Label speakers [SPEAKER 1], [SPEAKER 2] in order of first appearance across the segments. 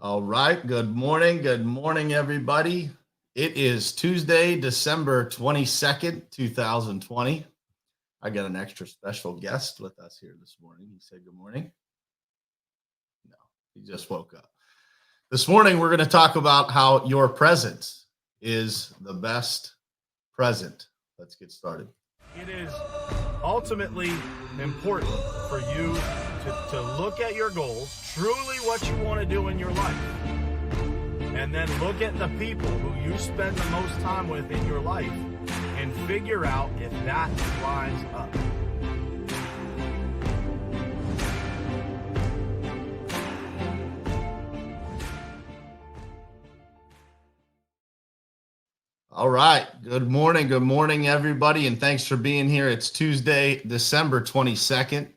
[SPEAKER 1] All right. Good morning. Good morning, everybody. It is Tuesday, December 22nd, 2020. I got an extra special guest with us here this morning. He said good morning. No, he just woke up. This morning, we're going to talk about how your presence is the best present. Let's get started.
[SPEAKER 2] It is ultimately important for you to look at your goals, truly what you want to do in your life, and then look at the people who you spend the most time with in your life and figure out if that lines up.
[SPEAKER 1] All right. Good morning. Good morning, everybody. And thanks for being here. It's Tuesday, December 22nd.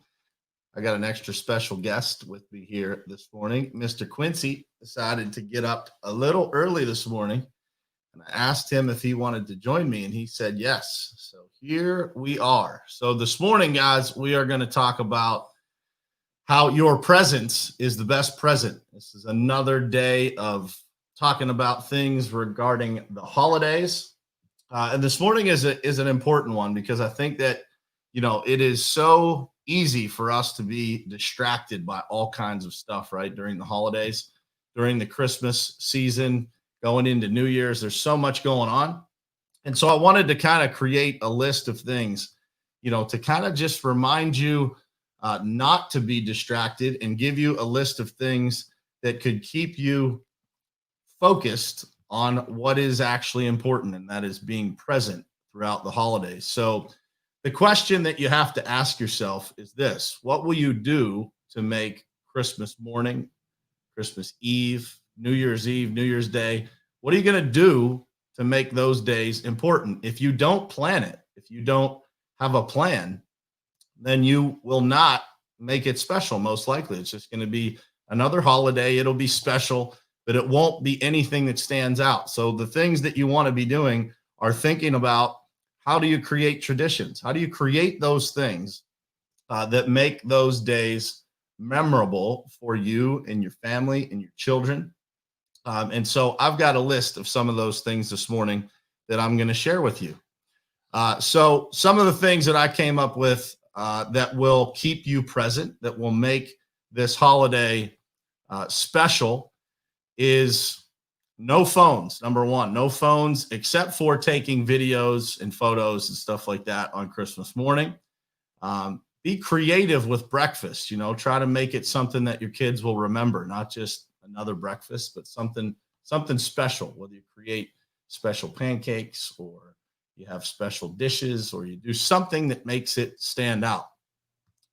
[SPEAKER 1] I got an extra special guest with me here this morning. Mr. Quincy decided to get up a little early this morning. And I asked him if he wanted to join me, and he said yes. So here we are. So this morning, guys, we are going to talk about how your presence is the best present. This is another day of talking about things regarding the holidays. And this morning is an important one because I think that, it is so easy for us to be distracted by all kinds of stuff, right? During the holidays, during the Christmas season, going into New Year's, there's so much going on. And so I wanted to kind of create a list of things, to kind of just remind you not to be distracted and give you a list of things that could keep you focused on what is actually important, and that is being present throughout the holidays. So the question that you have to ask yourself is this: what will you do to make Christmas morning, Christmas Eve, New Year's Day? What are you going to do to make those days important? If you don't plan it, if you don't have a plan, then you will not make it special. Most likely, it's just going to be another holiday. It'll be special, but it won't be anything that stands out. So the things that you want to be doing are thinking about, how do you create traditions? How do you create those things that make those days memorable for you and your family and your children? And so I've got a list of some of those things this morning that I'm going to share with you. So some of the things that I came up with that will keep you present, that will make this holiday special, is no phones. Number one, no phones except for taking videos and photos and stuff like that on Christmas morning. Be creative with breakfast. Try to make it something that your kids will remember, not just another breakfast, but something special. Whether you create special pancakes, or you have special dishes, or you do something that makes it stand out.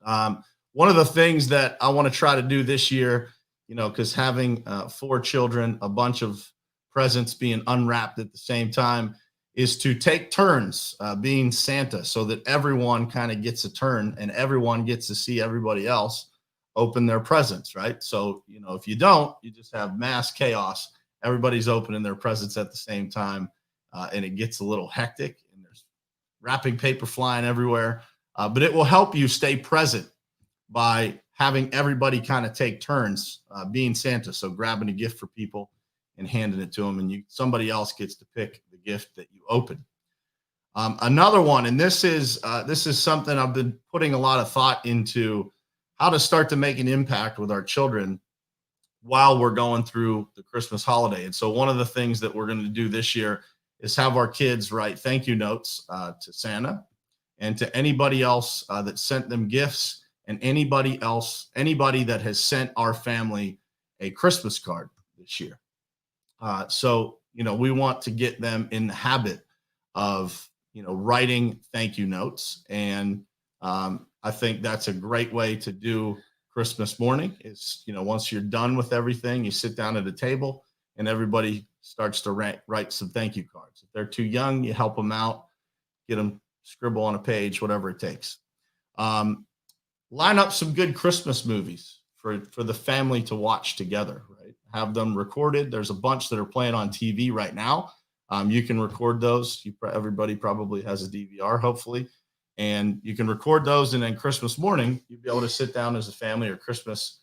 [SPEAKER 1] One of the things that I want to try to do this year, because having 4 children, a bunch of presents being unwrapped at the same time, is to take turns being Santa, so that everyone kind of gets a turn and everyone gets to see everybody else open their presents, right? So, if you don't, you just have mass chaos. Everybody's opening their presents at the same time, and it gets a little hectic, and there's wrapping paper flying everywhere. But it will help you stay present by having everybody kind of take turns being Santa. So grabbing a gift for people and handing it to them, and somebody else gets to pick the gift that you open. Another one, and this is something I've been putting a lot of thought into, how to start to make an impact with our children while we're going through the Christmas holiday. And so one of the things that we're going to do this year is have our kids write thank you notes to Santa and to anybody else that sent them gifts, and anybody that has sent our family a Christmas card this year. So we want to get them in the habit of, writing thank you notes. And I think that's a great way to do Christmas morning is, once you're done with everything, you sit down at a table and everybody starts to write some thank you cards. If they're too young, you help them out, get them scribble on a page, whatever it takes. Line up some good Christmas movies for the family to watch together, right? Have them recorded. There's a bunch that are playing on TV right now. You can record those. Everybody probably has a DVR, hopefully, and you can record those. And then Christmas morning, you'll be able to sit down as a family, or Christmas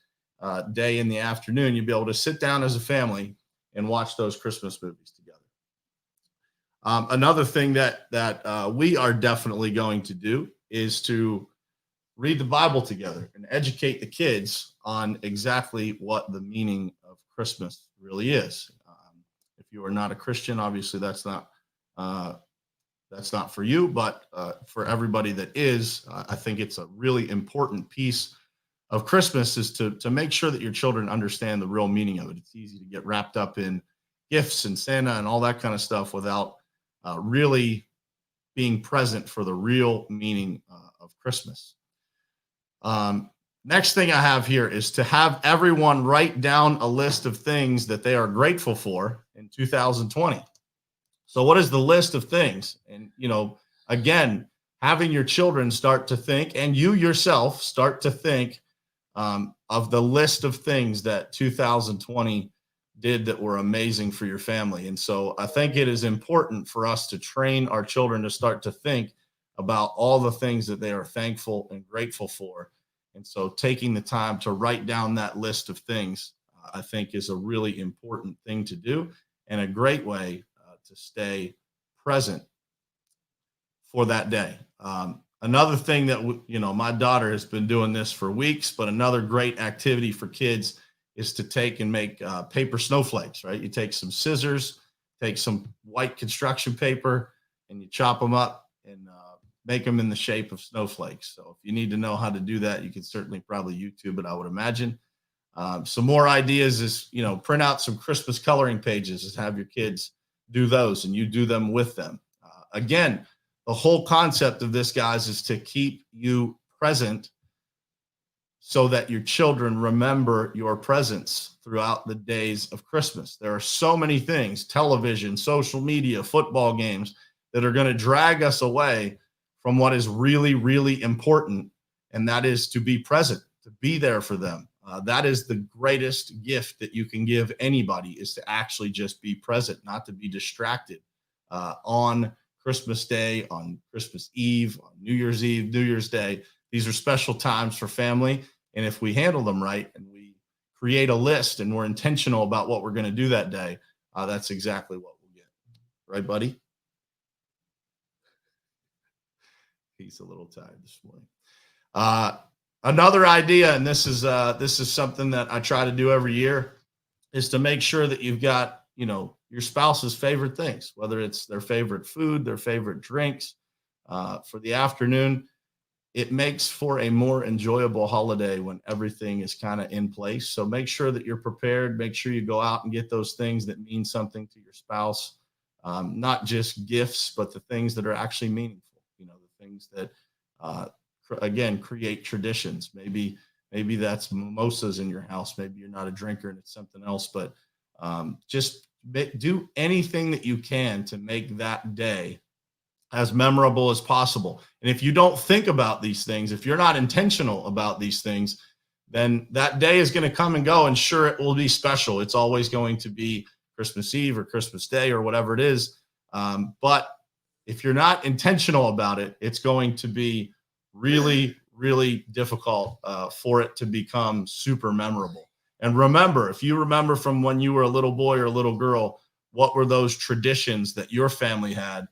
[SPEAKER 1] day in the afternoon, you'll be able to sit down as a family and watch those Christmas movies together. Another thing that we are definitely going to do is to read the Bible together and educate the kids on exactly what the meaning of Christmas really is. If you are not a Christian, obviously that's not for you, but for everybody that is, I think it's a really important piece of Christmas is to make sure that your children understand the real meaning of it. It's easy to get wrapped up in gifts and Santa and all that kind of stuff without really being present for the real meaning of Christmas. Next thing I have here is to have everyone write down a list of things that they are grateful for in 2020. So what is the list of things? And, again, having your children start to think, and you yourself start to think of the list of things that 2020 did that were amazing for your family. And so I think it is important for us to train our children to start to think about all the things that they are thankful and grateful for. And so taking the time to write down that list of things, I think is a really important thing to do and a great way to stay present for that day. Another thing that, my daughter has been doing this for weeks, but another great activity for kids is to take and make paper snowflakes, right? You take some scissors, take some white construction paper, and you chop them up and make them in the shape of snowflakes. So if you need to know how to do that, you can certainly probably YouTube it, I would imagine. Some more ideas is, print out some Christmas coloring pages and have your kids do those, and you do them with them. Again, the whole concept of this, guys, is to keep you present so that your children remember your presence throughout the days of Christmas. There are so many things, television, social media, football games, that are going to drag us away from what is really, really important, and that is to be present, to be there for them. That is the greatest gift that you can give anybody, is to actually just be present, not to be distracted on Christmas Day, on Christmas Eve, on New Year's Eve, New Year's Day. These are special times for family. And if we handle them right and we create a list and we're intentional about what we're going to do that day, that's exactly what we'll get. Right, buddy? He's a little tired this morning. Another idea, and this is something that I try to do every year, is to make sure that you've got, your spouse's favorite things, whether it's their favorite food, their favorite drinks, for the afternoon. It makes for a more enjoyable holiday when everything is kind of in place. So make sure that you're prepared. Make sure you go out and get those things that mean something to your spouse, not just gifts, but the things that are actually meaningful. The things that, again, create traditions. Maybe that's mimosas in your house. Maybe you're not a drinker and it's something else, but just do anything that you can to make that day as memorable as possible. And if you don't think about these things, if you're not intentional about these things, then that day is going to come and go, and sure, it will be special. It's always going to be Christmas Eve or Christmas Day or whatever it is. But if you're not intentional about it, it's going to be really, really difficult for it to become super memorable. And remember, if you remember from when you were a little boy or a little girl, what were those traditions that your family had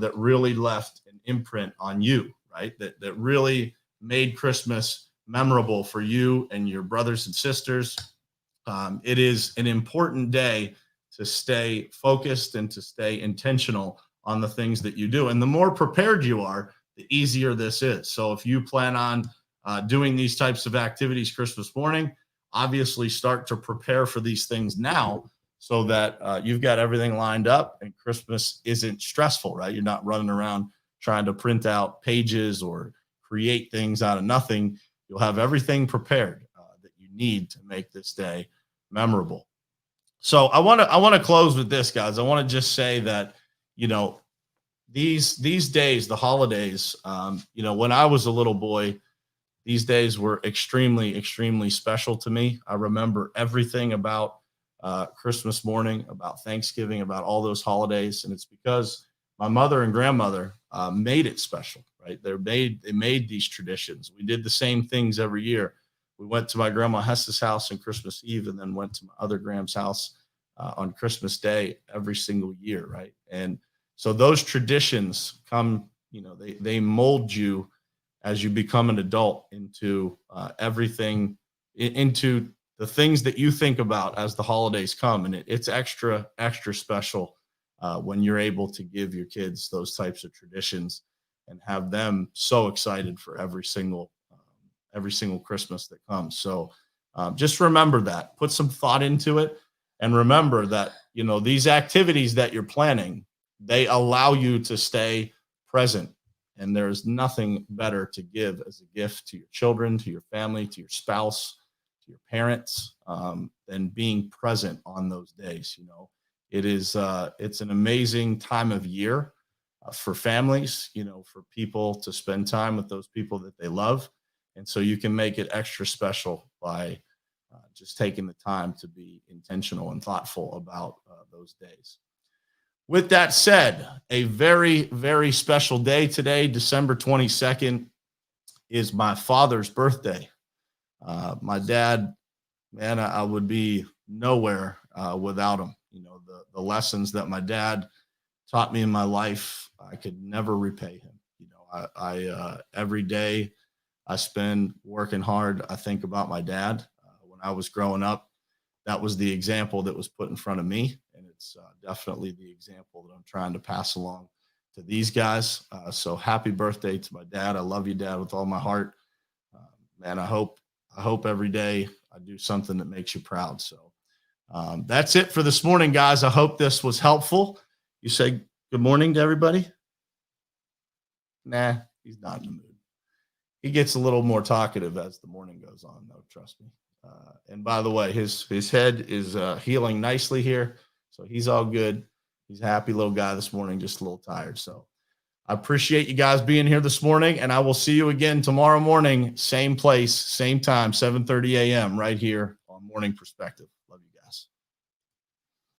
[SPEAKER 1] that really left an imprint on you, right? That really made Christmas memorable for you and your brothers and sisters. It is an important day to stay focused and to stay intentional on the things that you do. And the more prepared you are, the easier this is. So if you plan on doing these types of activities Christmas morning, obviously start to prepare for these things now, so that you've got everything lined up and Christmas isn't stressful, right? You're not running around trying to print out pages or create things out of nothing. You'll have everything prepared that you need to make this day memorable. So I want to close with this, guys. I want to just say that, these days, the holidays, when I was a little boy, these days were extremely, extremely special to me. I remember everything about Christmas morning, about Thanksgiving, about all those holidays. And it's because my mother and grandmother made it special, right? They made these traditions. We did the same things every year, we went to my grandma Hess's house on Christmas Eve, and then went to my other Graham's house on Christmas Day every single year, right? And so those traditions come, they mold you as you become an adult into everything, into the things that you think about as the holidays come. And it's extra special when you're able to give your kids those types of traditions and have them so excited for every single Christmas that comes. So just remember that, put some thought into it, and remember that, these activities that you're planning, they allow you to stay present. And there's nothing better to give as a gift to your children, to your family, to your spouse, to your parents, than being present on those days. It is, it's an amazing time of year for families, for people to spend time with those people that they love. And so you can make it extra special by just taking the time to be intentional and thoughtful about those days. With that said, a very, very special day today, December 22nd, is my father's birthday. My dad, man, I would be nowhere without him. The lessons that my dad taught me in my life, I could never repay him. I every day I spend working hard, I think about my dad. When I was growing up, that was the example that was put in front of me. And it's definitely the example that I'm trying to pass along to these guys. So happy birthday to my dad. I love you, Dad, with all my heart. Man, I hope every day I do something that makes you proud. So that's it for this morning, guys. I hope this was helpful. You say good morning to everybody? Nah, he's not in the mood. He gets a little more talkative as the morning goes on, though, trust me. And by the way, his head is healing nicely here, so he's all good. He's a happy little guy this morning, just a little tired. So I appreciate you guys being here this morning, and I will see you again tomorrow morning, same place, same time, 7:30 a.m. right here on Morning Perspective.